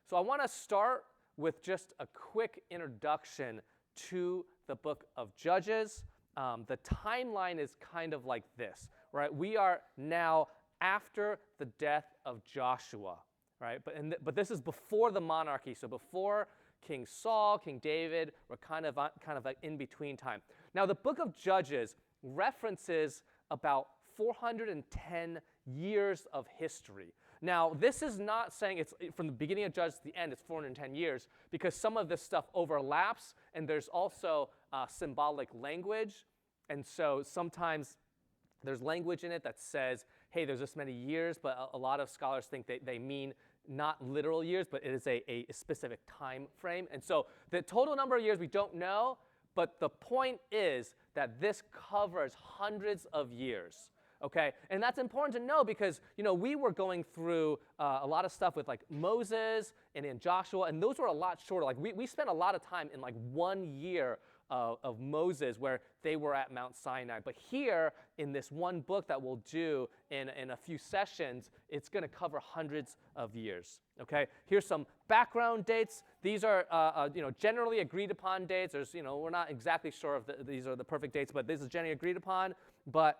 So I want to start with just a quick introduction to the book of Judges. The timeline is kind of like this, right? We are now after the death of Joshua, right? But this is before the monarchy, so before King Saul, King David, we're kind of like in between time. Now, the book of Judges references about 410 years of history. Now, this is not saying it's from the beginning of Judges to the end, it's 410 years, because some of this stuff overlaps, and there's also symbolic language. And so sometimes there's language in it that says, hey, there's this many years, but a lot of scholars think they mean not literal years, but it is a specific time frame. And so the total number of years we don't know, but the point is that this covers hundreds of years. Okay, and that's important to know because, we were going through a lot of stuff with like Moses and in Joshua, and those were a lot shorter. Like we spent a lot of time in like 1 year of Moses where they were at Mount Sinai. But here in this one book that we'll do in a few sessions, it's going to cover hundreds of years. Okay, here's some background dates. These are generally agreed upon dates. There's we're not exactly sure if these are the perfect dates, but this is generally agreed upon. But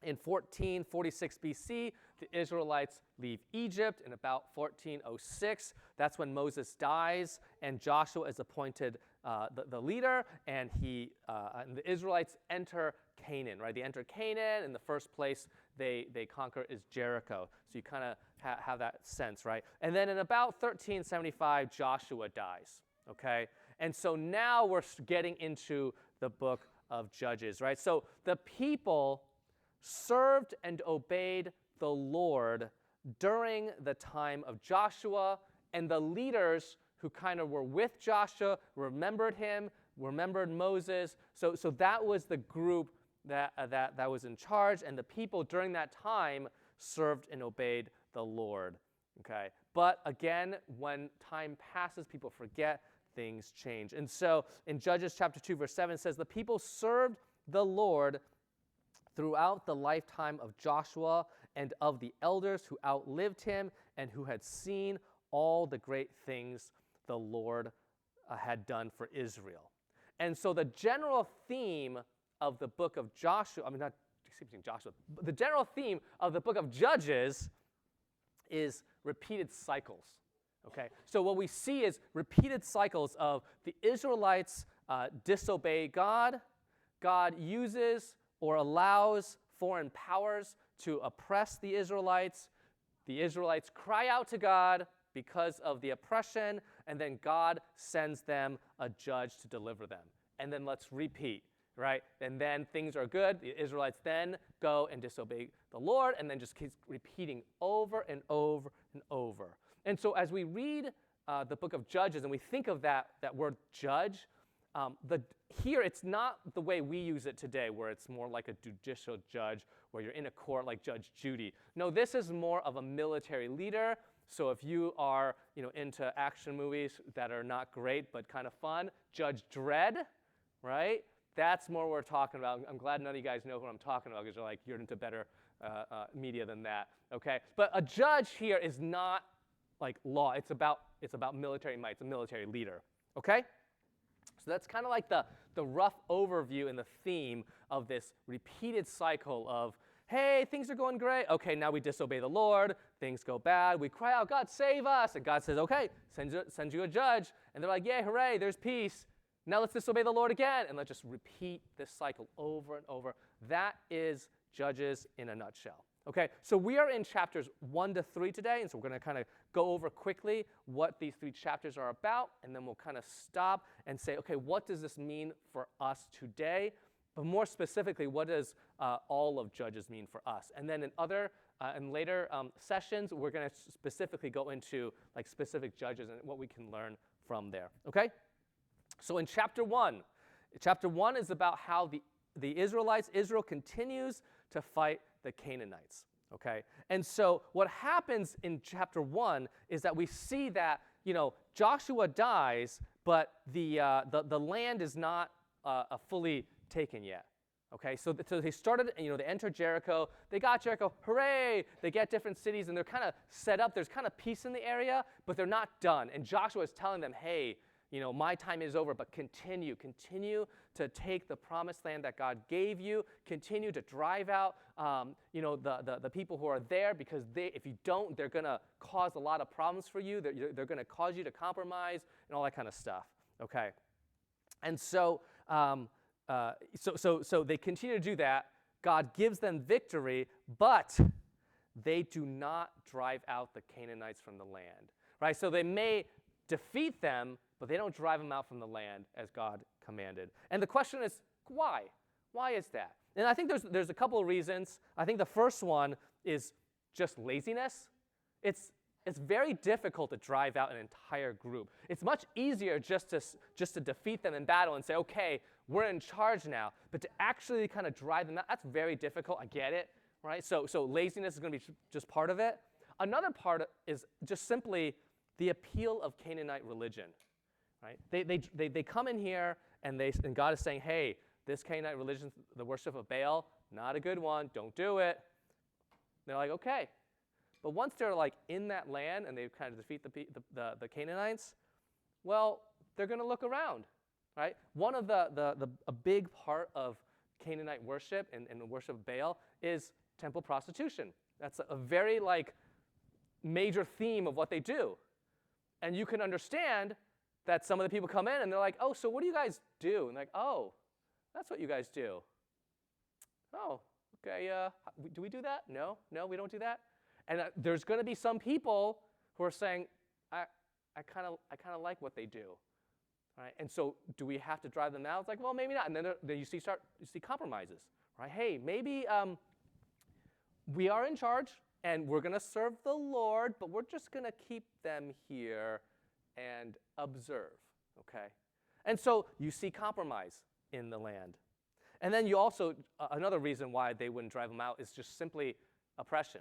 in 1446 BC, the Israelites leave Egypt. In about 1406, that's when Moses dies, and Joshua is appointed the leader, and and the Israelites enter Canaan. Right? They enter Canaan, and the first place they conquer is Jericho. So you kind of have that sense, right? And then in about 1375, Joshua dies. Okay, and so now we're getting into the book of Judges. Right? So the people served and obeyed the Lord during the time of Joshua, and the leaders who kind of were with Joshua remembered him, remembered Moses. So that was the group that was in charge, and the people during that time served and obeyed the Lord. Okay, but again, when time passes, people forget, things change. And so in Judges chapter 2, verse 7, it says, the people served the Lord throughout the lifetime of Joshua and of the elders who outlived him and who had seen all the great things the Lord had done for Israel. And so the general theme of the book of Joshua, the general theme of the book of Judges is repeated cycles. Okay, so what we see is repeated cycles of the Israelites disobey God. God uses or allows foreign powers to oppress the Israelites. The Israelites cry out to God because of the oppression, and then God sends them a judge to deliver them. And then let's repeat, right? And then things are good. The Israelites then go and disobey the Lord, and then just keeps repeating over and over and over. And so as we read the book of Judges and we think of that word judge, here it's not the way we use it today, where it's more like a judicial judge, where you're in a court like Judge Judy. No, this is more of a military leader. So if you are, into action movies that are not great but kind of fun, Judge Dredd, right? That's more what we're talking about. I'm glad none of you guys know what I'm talking about because you're into better media than that. Okay, but a judge here is not like law. It's about military might. It's a military leader. Okay. So that's kind of like the rough overview and the theme of this repeated cycle of, hey, things are going great. Okay, now we disobey the Lord. Things go bad. We cry out, God, save us. And God says, okay, send you a judge. And they're like, yay, hooray, there's peace. Now let's disobey the Lord again. And let's just repeat this cycle over and over. That is Judges in a nutshell. Okay, so we are in chapters 1 to 3 today, and so we're going to kind of go over quickly what these 3 chapters are about, and then we'll kind of stop and say, okay, what does this mean for us today? But more specifically, what does all of Judges mean for us? And then in later sessions, we're going to specifically go into like specific judges and what we can learn from there. Okay, so in chapter 1 is about how Israel continues to fight the Canaanites, okay? And so what happens in chapter 1 is that we see that, Joshua dies, but the land is not fully taken yet, Okay, so they started, they entered Jericho. They got Jericho, hooray! They get different cities, and they're kind of set up. There's kind of peace in the area, but they're not done. And Joshua is telling them, hey, my time is over, but continue to take the promised land that God gave you. Continue to drive out, the people who are there, because if you don't, they're going to cause a lot of problems for you. They're going to cause you to compromise and all that kind of stuff. Okay, and so they continue to do that. God gives them victory, but they do not drive out the Canaanites from the land. Right? So they may defeat them, but they don't drive them out from the land as God commanded. And the question is, why? Why is that? And I think there's a couple of reasons. I think the first one is just laziness. It's very difficult to drive out an entire group. It's much easier just to defeat them in battle and say, okay, we're in charge now. But to actually kind of drive them out, that's very difficult. I get it, right? So laziness is going to be just part of it. Another part is just simply the appeal of Canaanite religion. Right? They come in here and God is saying, hey, this Canaanite religion, the worship of Baal, not a good one. Don't do it. They're like, okay. But once they're like in that land and they kind of defeat the Canaanites, well, they're going to look around, right? One of a big part of Canaanite worship and the worship of Baal is temple prostitution. That's a very major theme of what they do. And you can understand that some of the people come in and they're like, oh, so what do you guys do? And they're like, oh, that's what you guys do. Oh, okay, do we do that? No, we don't do that. And there's going to be some people who are saying, I kind of like what they do. Right? And so do we have to drive them out? It's like, well, maybe not. And then you see compromises. Right? Hey, maybe we are in charge and we're going to serve the Lord, but we're just going to keep them here and observe, okay? And so you see compromise in the land. And then you also, another reason why they wouldn't drive them out is just simply oppression.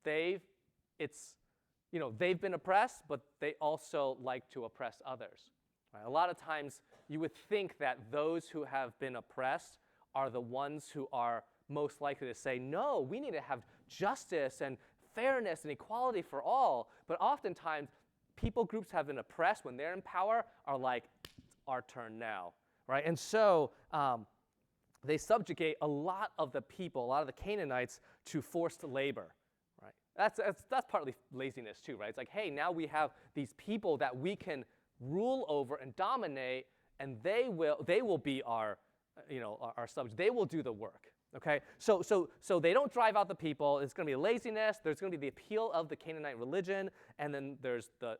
They've been oppressed, but they also like to oppress others. Right? A lot of times you would think that those who have been oppressed are the ones who are most likely to say, no, we need to have justice and fairness and equality for all. But oftentimes, people groups have been oppressed when they're in power are like, it's our turn now, right? And so they subjugate a lot of the people, a lot of the Canaanites, to forced labor, right? That's partly laziness too, right? It's like, hey, now we have these people that we can rule over and dominate, and they will be our subject. They will do the work. Okay, so they don't drive out the people. It's going to be laziness. There's going to be the appeal of the Canaanite religion, and then there's the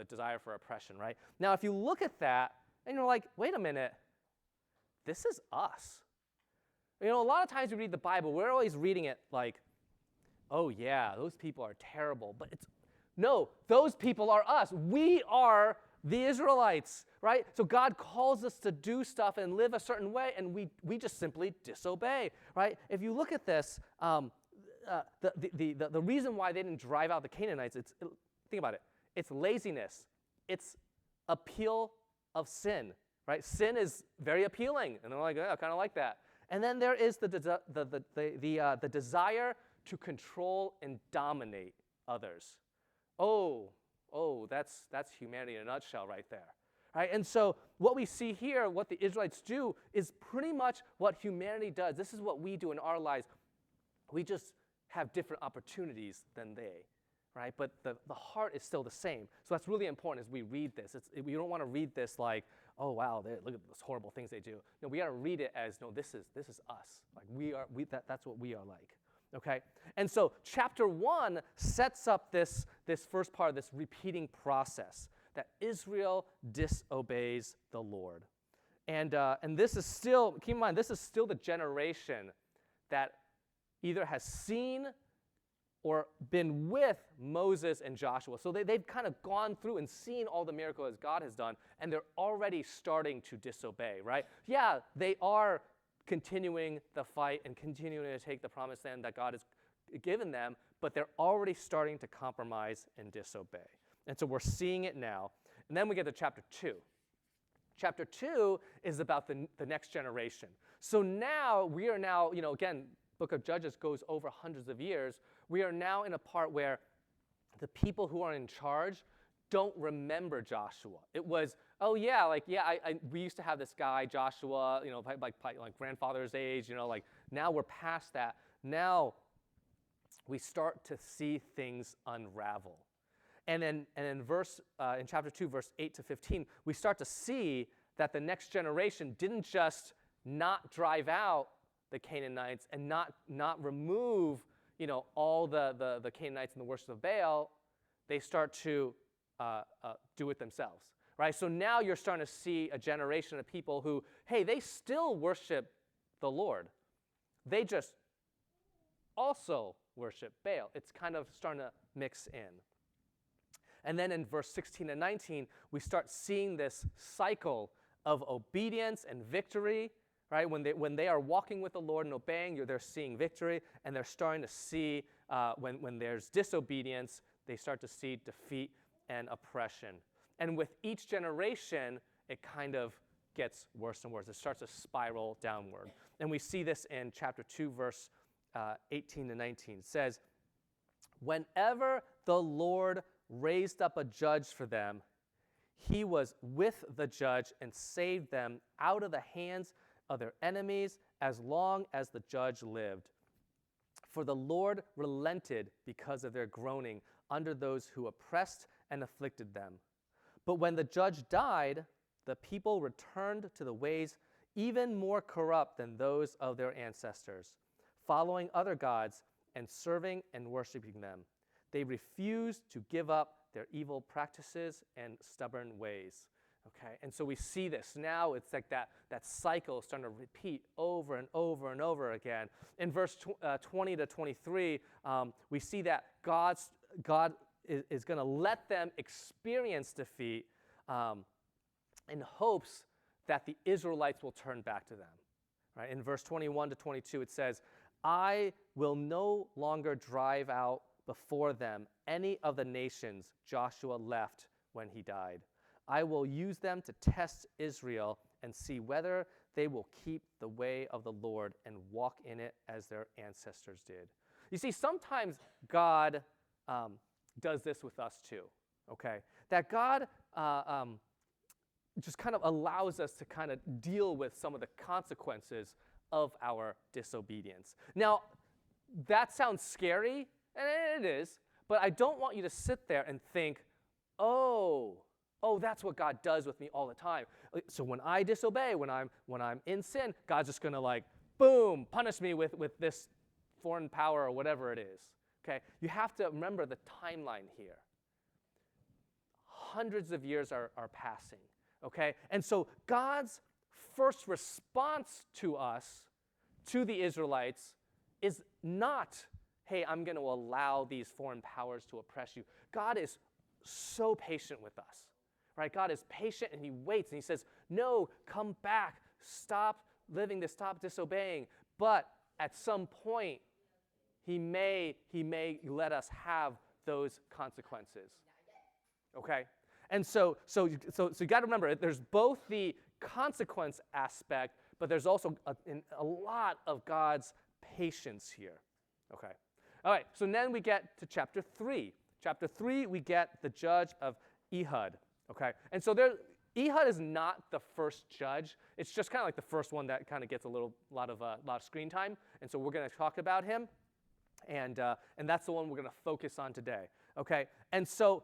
desire for oppression, right? Now, if you look at that, and you're like, wait a minute, this is us. A lot of times we read the Bible, we're always reading it like, oh yeah, those people are terrible. But no, those people are us. We are the Israelites, right? So God calls us to do stuff and live a certain way, and we just simply disobey, right? If you look at this, the reason why they didn't drive out the Canaanites, think about it. It's laziness. It's appeal of sin, right? Sin is very appealing, and they're like, I kind of like that. And then there is the desire to control and dominate others. Oh, that's humanity in a nutshell right there. Right? And so what we see here, what the Israelites do, is pretty much what humanity does. This is what we do in our lives. We just have different opportunities than they. Right? But the heart is still the same. So that's really important as we read this. We don't want to read this like, oh wow, look at those horrible things they do. No, we got to read it as, no, this is us. Like that's what we are like. Okay? And so chapter 1 sets up this first part of this repeating process, that Israel disobeys the Lord. And this is still, keep in mind, this is still the generation that either has seen or been with Moses and Joshua. So they've kind of gone through and seen all the miracles God has done, and they're already starting to disobey, right? Yeah, they are continuing the fight and continuing to take the promised land that God has given them, but they're already starting to compromise and disobey. And so we're seeing it now. And then we get to chapter 2. Chapter 2 is about the next generation. So now, we are now, again, book of Judges goes over hundreds of years. We are now in a part where the people who are in charge don't remember Joshua. It was, oh yeah, we used to have this guy, Joshua, like grandfather's age, now we're past that. Now we start to see things unravel. And then in chapter 2, verse 8 to 15, we start to see that the next generation didn't just not drive out the Canaanites and not remove, all the Canaanites and the worship of Baal. They start to do it themselves, right? So now you're starting to see a generation of people who, hey, they still worship the Lord. They just also worship Baal. It's kind of starting to mix in. And then in verse 16 and 19, we start seeing this cycle of obedience and victory, right? When they are walking with the Lord and obeying, they're seeing victory, and they're starting to see, when there's disobedience, they start to see defeat and oppression. And with each generation, it kind of gets worse and worse. It starts to spiral downward. And we see this in chapter 2, verse 18 to 19. It says, "Whenever the Lord raised up a judge for them, he was with the judge and saved them out of the hands of their enemies as long as the judge lived. For the Lord relented because of their groaning under those who oppressed and afflicted them. But when the judge died, the people returned to the ways even more corrupt than those of their ancestors, following other gods and serving and worshiping them. They refused to give up their evil practices and stubborn ways." Okay, and so we see this. Now it's like that cycle is starting to repeat over and over and over again. In verse 20 to 23, we see that God is going to let them experience defeat in hopes that the Israelites will turn back to them. Right? In verse 21 to 22, it says, "I will no longer drive out before them any of the nations Joshua left when he died. I will use them to test Israel and see whether they will keep the way of the Lord and walk in it as their ancestors did." You see, sometimes God does this with us too, okay? That God just kind of allows us to kind of deal with some of the consequences of our disobedience. Now, that sounds scary, and it is, but I don't want you to sit there and think, oh, that's what God does with me all the time. So when I disobey, when I'm in sin, God's just going to boom, punish me with this foreign power or whatever it is. Okay? You have to remember the timeline here. Hundreds of years are passing. Okay? And so God's first response to us, to the Israelites, is not, hey, I'm going to allow these foreign powers to oppress you. God is so patient with us. Right? God is patient and he waits and he says, no, come back, stop living this, stop disobeying. But at some point, he may let us have those consequences. Okay? And so you got to remember, there's both the consequence aspect, but there's also a lot of God's patience here. Okay? All right, so then we get to chapter 3. Chapter 3, we get the judge of Ehud. Okay, and so Ehud is not the first judge. It's just kind of like the first one that kind of gets a lot of screen time. And so we're going to talk about him, and that's the one we're going to focus on today. Okay, and so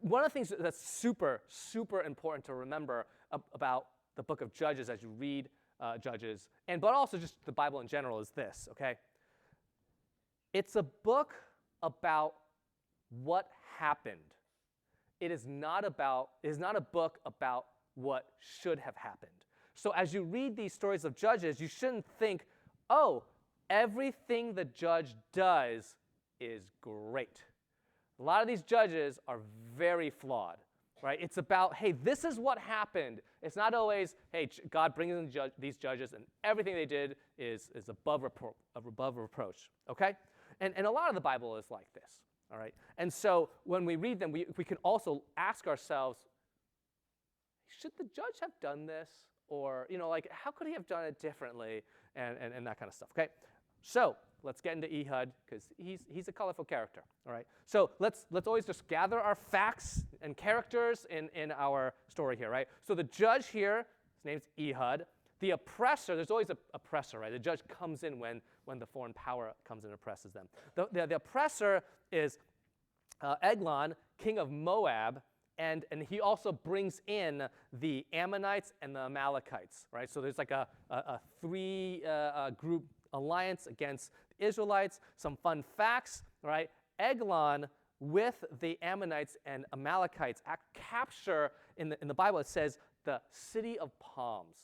one of the things that's super, super important to remember about the book of Judges as you read Judges, but also just the Bible in general is this. Okay, it's a book about what happened. It is not a book about what should have happened. So as you read these stories of Judges, you shouldn't think, oh, everything the judge does is great. A lot of these judges are very flawed, right? It's about, hey, this is what happened. It's not always, hey, God brings in these judges and everything they did is above reproach, okay? And a lot of the Bible is like this. All right, and so when we read them, we can also ask ourselves, should the judge have done this? Or, like, how could he have done it differently? And that kind of stuff, okay? So let's get into Ehud, because he's a colorful character, all right? So let's always just gather our facts and characters in our story here, right? So the judge here, his name's Ehud. The oppressor, there's always an oppressor, right? The judge comes in when the foreign power comes and oppresses them. The oppressor is Eglon, king of Moab, and he also brings in the Ammonites and the Amalekites, right? So there's like a three group alliance against the Israelites. Some fun facts, right? Eglon with the Ammonites and Amalekites capture, in the Bible it says, the city of palms.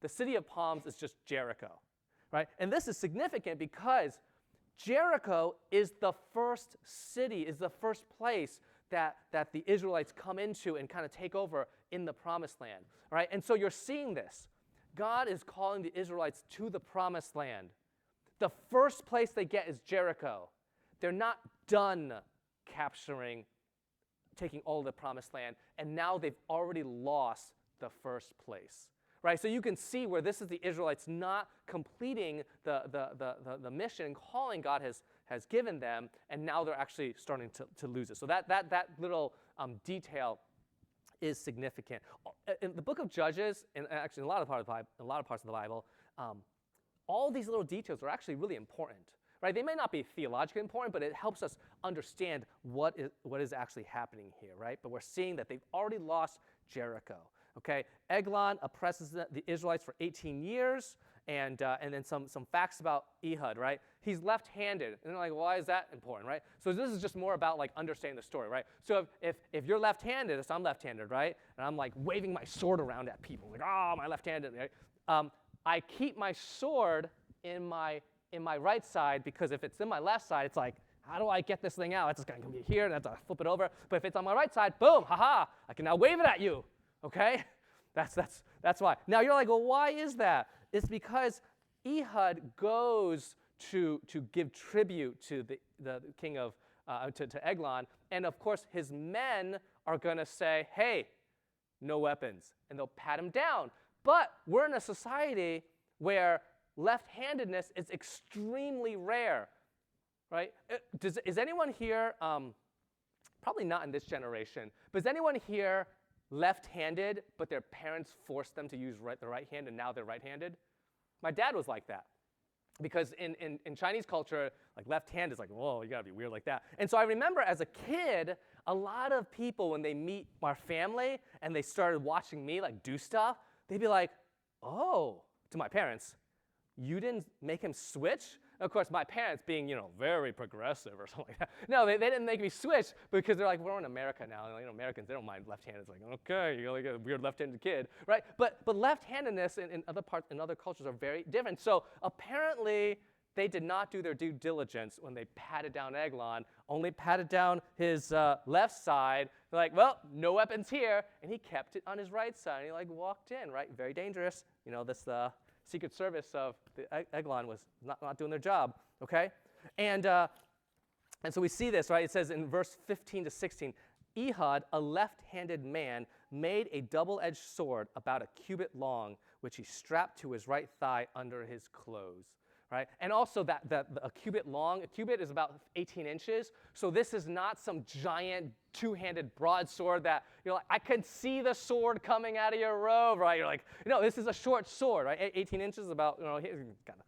The city of palms is just Jericho, right? And this is significant because Jericho is the first city, is the first place that the Israelites come into and kind of take over in the promised land, right? And so you're seeing this. God is calling the Israelites to the promised land. The first place they get is Jericho. They're not done taking all of the promised land, and now they've already lost the first place. Right, so you can see where this is the Israelites not completing the mission and calling God has given them, and now they're actually starting to lose it. So that little detail is significant. In the book of Judges, and actually in a lot of parts of the Bible, all these little details are actually really important. Right, they may not be theologically important, but it helps us understand what is actually happening here. Right, but we're seeing that they've already lost Jericho. Okay, Eglon oppresses the Israelites for 18 years, and then some facts about Ehud, right? He's left-handed, and they're like, why is that important, right? So this is just more about like understanding the story, right? So if you're left-handed, so I'm left-handed, right? And I'm like waving my sword around at people, like, oh, my left-handed, right? I keep my sword in my right side, because if it's in my left side, it's like, how do I get this thing out? It's just going to be here, and I have to flip it over. But if it's on my right side, boom, haha, I can now wave it at you. Okay? That's why. Now you're like, well, why is that? It's because Ehud goes to give tribute to the king of to Eglon, and of course his men are going to say, hey, no weapons, and they'll pat him down. But we're in a society where left-handedness is extremely rare, right? Is anyone here, probably not in this generation, but is anyone here left-handed, but their parents forced them to use the right hand, and now they're right-handed? My dad was like that, because in Chinese culture, like left hand is like, whoa, you gotta be weird like that. And so I remember as a kid, a lot of people, when they meet our family and they started watching me like do stuff, they'd be like, oh, to my parents, you didn't make him switch? Of course, my parents being, very progressive or something like that. No, they didn't make me switch, because they're like, we're in America now. And, Americans, they don't mind left-handed. It's like, okay, you're like a weird left-handed kid, right? But left-handedness in other cultures are very different. So apparently, they did not do their due diligence when they patted down Eglon, only patted down his left side. They're like, well, no weapons here. And he kept it on his right side. And he walked in, right? Very dangerous. This Secret Service of the Eglon was not doing their job, okay? And so we see this, right? It says in verse 15 to 16, Ehud, a left-handed man, made a double-edged sword about a cubit long, which he strapped to his right thigh under his clothes, right? And also a cubit long, a cubit is about 18 inches, so this is not some giant two-handed broadsword that you're like, I can see the sword coming out of your robe, right? You're like, this is a short sword, right? 18 inches is about, you gotta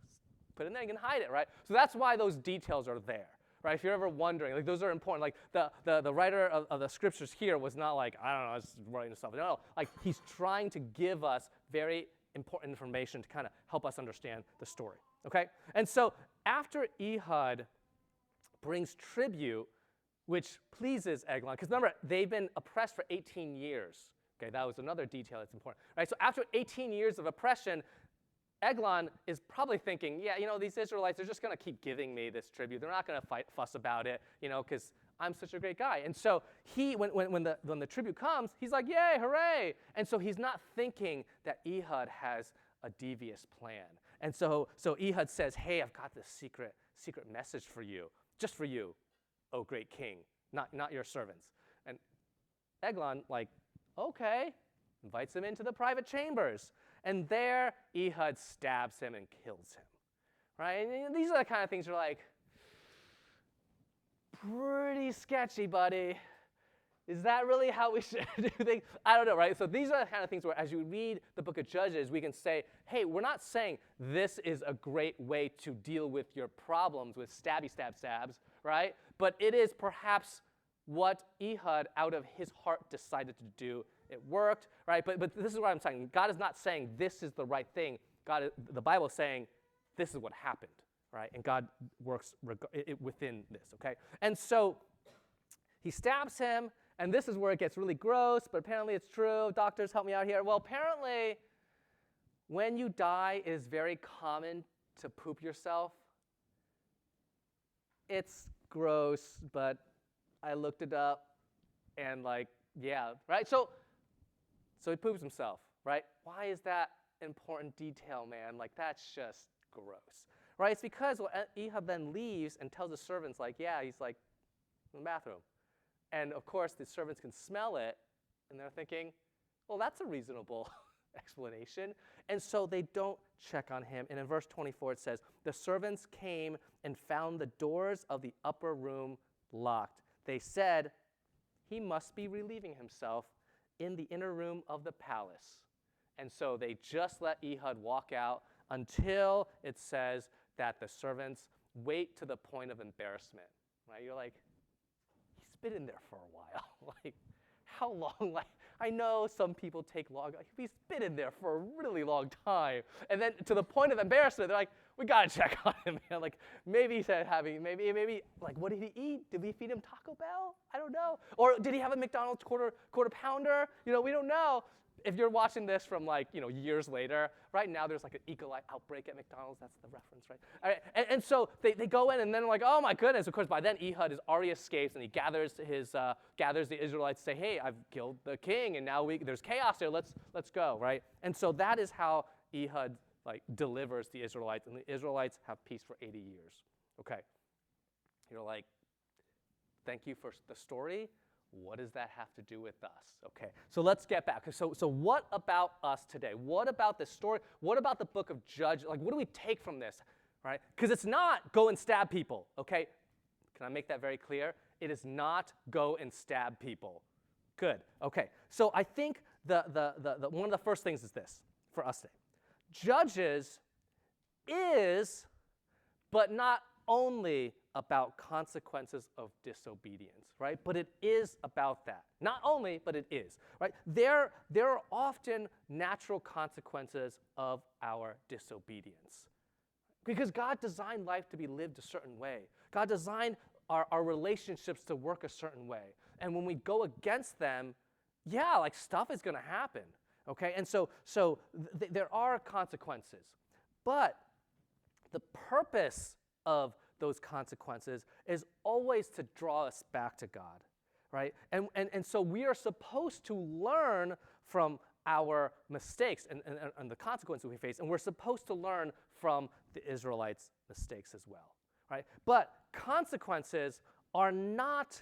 put it in there, you can hide it, right? So that's why those details are there, right? If you're ever wondering, like those are important. Like the writer of the scriptures here was not like, I don't know, it's writing stuff. No, like he's trying to give us very important information to kind of help us understand the story, okay? And so after Ehud brings tribute, which pleases Eglon, because remember, they've been oppressed for 18 years. Okay, that was another detail that's important. Right, so after 18 years of oppression, Eglon is probably thinking, yeah, these Israelites are just going to keep giving me this tribute. They're not going to fuss about it, because I'm such a great guy. And so when the tribute comes, he's like, yay, hooray. And so he's not thinking that Ehud has a devious plan. And so Ehud says, hey, I've got this secret message for you, just for you, O great king, not your servants. And Eglon, like, okay, invites him into the private chambers. And there, Ehud stabs him and kills him. Right? And these are the kind of things you're like, pretty sketchy, buddy. Is that really how we should do things? I don't know, right? So these are the kind of things where as you read the book of Judges, we can say, hey, we're not saying this is a great way to deal with your problems with stabby, stabs, right? But it is perhaps what Ehud, out of his heart, decided to do. It worked, right? But this is what I'm saying. God is not saying this is the right thing. The Bible is saying this is what happened, right? And God works within this, okay? And so he stabs him, and this is where it gets really gross, but apparently it's true. Doctors, help me out here. Well, apparently, when you die, it is very common to poop yourself. It's gross, but I looked it up, and yeah, right? So he poops himself, right? Why is that important detail, man? That's just gross, right? It's because Ehud then leaves and tells the servants, yeah, he's in the bathroom. And of course, the servants can smell it, and they're thinking, well, that's a reasonable explanation. And so they don't check on him. And in verse 24, it says, the servants came and found the doors of the upper room locked. They said, he must be relieving himself in the inner room of the palace. And so they just let Ehud walk out until it says that the servants wait to the point of embarrassment. Right? You're like, he's been in there for a while. How long? I know some people take long. He's been in there for a really long time. And then to the point of embarrassment, they're like, we got to check on him, man. Maybe he's having, maybe, what did he eat? Did we feed him Taco Bell? I don't know. Or did he have a McDonald's quarter pounder? We don't know. If you're watching this from years later, right now there's an E. coli outbreak at McDonald's. That's the reference, right? All right. And so they go in and then oh my goodness. Of course, by then Ehud has already escaped and he gathers the Israelites, say, hey, I've killed the king and now there's chaos here. Let's go, right? And so that is how Ehud delivers the Israelites, and the Israelites have peace for 80 years. Okay. You're like, thank you for the story. What does that have to do with us? Okay, so let's get back. So what about us today? What about this story? What about the book of Judges? What do we take from this, right? Because it's not go and stab people, okay? Can I make that very clear? It is not go and stab people. Good, okay. So I think the one of the first things is this for us today. Judges is, but not only about consequences of disobedience, right? But it is about that. Not only, but it is, right? There are often natural consequences of our disobedience. Because God designed life to be lived a certain way. God designed our relationships to work a certain way. And when we go against them, yeah, stuff is going to happen, okay? And so there are consequences. But the purpose of those consequences is always to draw us back to God, right? And so we are supposed to learn from our mistakes and the consequences we face, and we're supposed to learn from the Israelites' mistakes as well, right? But consequences are not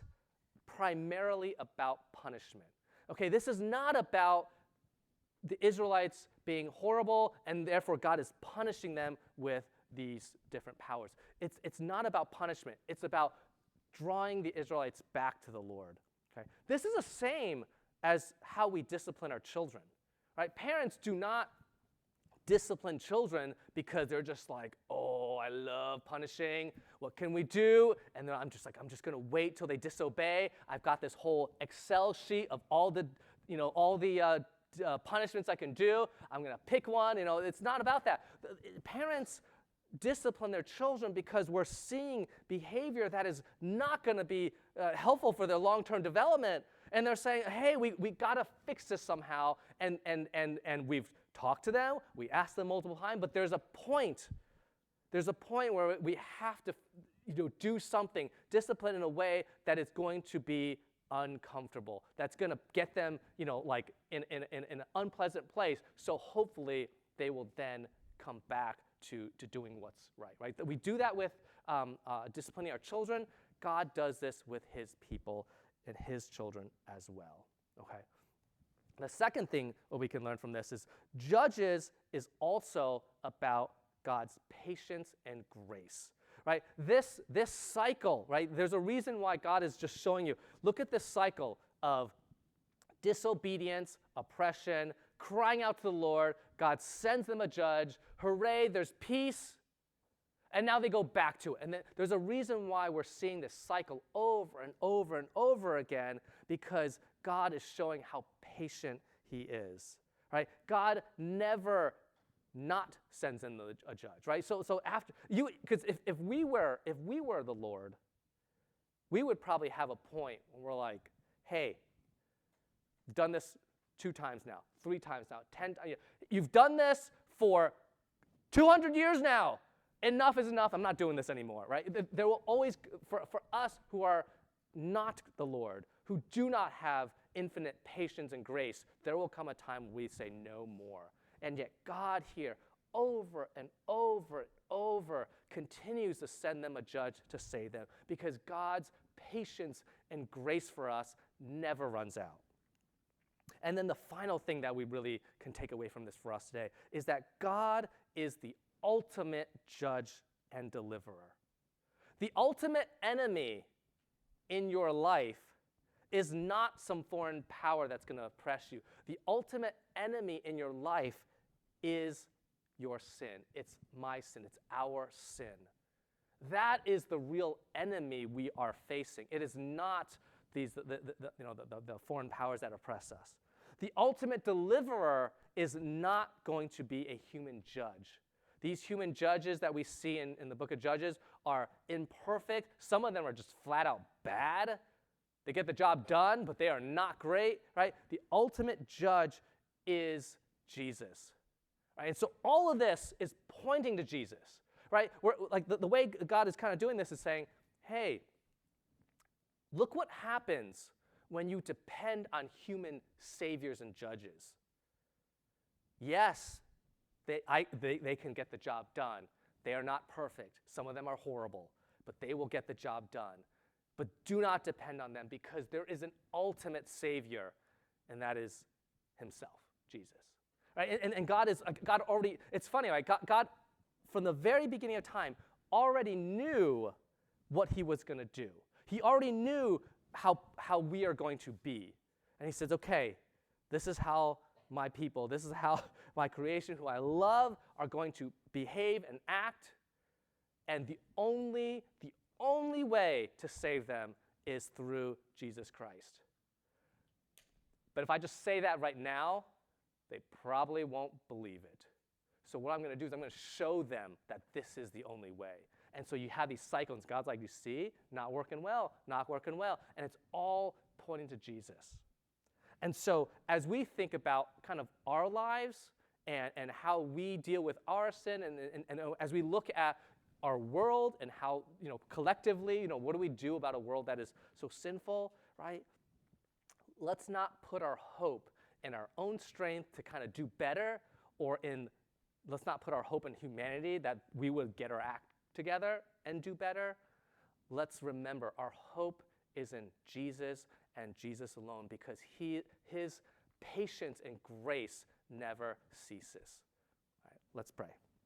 primarily about punishment, okay? This is not about the Israelites being horrible, and therefore God is punishing them with these different powers. It's not about punishment. It's about drawing the Israelites back to the Lord. Okay? This is the same as how we discipline our children. Right? Parents do not discipline children because they're just oh, I love punishing. What can we do? And then I'm just going to wait till they disobey. I've got this whole Excel sheet of all the punishments I can do. I'm going to pick one. It's not about that. Parents discipline their children because we're seeing behavior that is not going to be helpful for their long-term development. And they're saying, hey, we got to fix this somehow. And we've talked to them. We asked them multiple times. But there's a point. There's a point where we have to do something, discipline in a way that is going to be uncomfortable. That's going to get them, in an unpleasant place. So hopefully they will then come back to doing what's right? That we do that with disciplining our children. God does this with his people and his children as well, okay? The second thing what we can learn from this is Judges is also about God's patience and grace, right? This cycle, right? There's a reason why God is just showing you. Look at this cycle of disobedience, oppression, crying out to the Lord. God sends them a judge. Hooray, there's peace. And now they go back to it. And then there's a reason why we're seeing this cycle over and over and over again, because God is showing how patient he is, right? God never not sends in a judge, right? So after you, because if we were the Lord, we would probably have a point when we're like, hey, you've done this 2 times now, 3 times now, 10 times. You've done this for 200 years now. Enough is enough. I'm not doing this anymore, right? There will always, for us who are not the Lord, who do not have infinite patience and grace, there will come a time when we say no more. And yet God here, over and over and over, continues to send them a judge to save them, because God's patience and grace for us never runs out. And then the final thing that we really can take away from this for us today is that God is the ultimate judge and deliverer. The ultimate enemy in your life is not some foreign power that's going to oppress you. The ultimate enemy in your life is your sin. It's my sin. It's our sin. That is the real enemy we are facing. It is not the foreign powers that oppress us. The ultimate deliverer is not going to be a human judge. These human judges that we see in the book of Judges are imperfect. Some of them are just flat out bad. They get the job done, but they are not great, right? The ultimate judge is Jesus, right? And so all of this is pointing to Jesus, right? Like the way God is kind of doing this is saying, hey, look what happens when you depend on human saviors and judges. Yes, they can get the job done. They are not perfect. Some of them are horrible, but they will get the job done. But do not depend on them, because there is an ultimate Savior, and that is himself, Jesus. Right? And God already, it's funny, right? God, from the very beginning of time, already knew what he was going to do. He already knew how we are going to be. And he says, okay, this is how my people, this is how my creation, who I love, are going to behave and act. And the only way to save them is through Jesus Christ. But if I just say that right now, they probably won't believe it. So what I'm going to do is I'm going to show them that this is the only way. And so you have these cycles. God's like, you see, not working well, not working well. And it's all pointing to Jesus. And so as we think about kind of our lives and how we deal with our sin, and as we look at our world and how, collectively, what do we do about a world that is so sinful, right? Let's not put our hope in our own strength to kind of do better, or let's not put our hope in humanity that we would get our act together and do better. Let's remember our hope is in Jesus and Jesus alone, because his patience and grace never ceases. All right, let's pray.